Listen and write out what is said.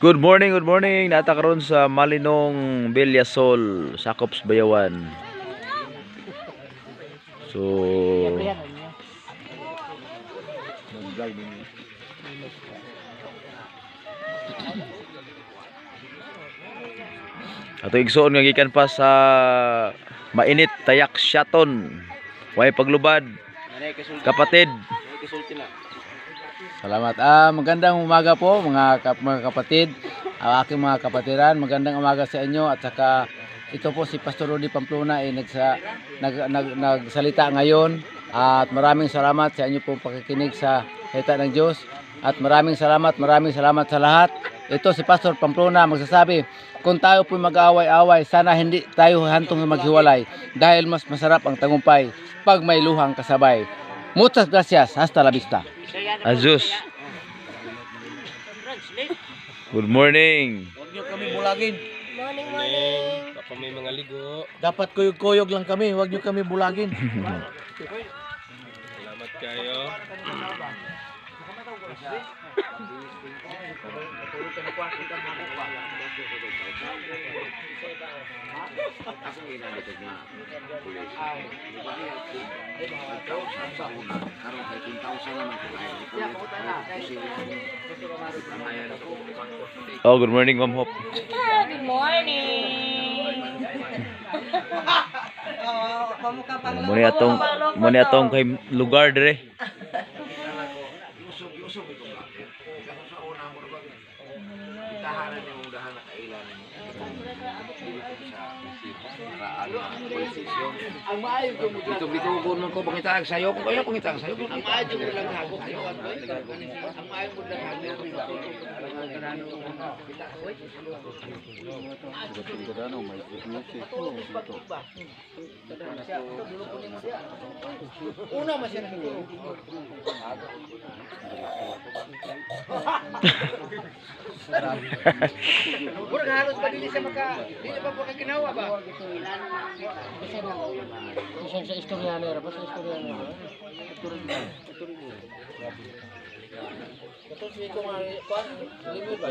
Good morning, good morning. Nata karon sa Malinong Villasol, Sakops Bayawan. So ato igsoon nga gikan pa sa mainit tayak Shaton. Way paglubad. Kapatid. Salamat. Magandang umaga po mga kapatid, aking mga kapatiran. Magandang umaga sa inyo at saka ito po si Pastor Rudy Pamplona ay nagsalita ngayon at maraming salamat sa inyo pong pakikinig sa salita ng Diyos at maraming salamat sa lahat. Ito si Pastor Pamplona magsasabi, kung tayo po mag-away-away, sana hindi tayo hantong maghiwalay dahil mas masarap ang tagumpay pag may luhang kasabay. Muchas gracias. Hasta la vista. Azus. Good morning. Huwag nyo kami bulagin. Morning. Baka may mga ligo. Dapat kuyog-kuyog lang kami. Huwag nyo kami bulagin. Salamat kayo. Oh, good morning, Ma'am Hope. Good morning. Muni atong kay lugar dire. Ang maayo ko mo dito kuno ko pangita sayo ko kayo pangita sayo ang maayo ko lang hagok ang maayo mo lang una masya na Burag halos pa dili sa maka dili pa po ginawa ba Isa sa istorya nila, basta istorya nila. Ito si ko nga, limit ba?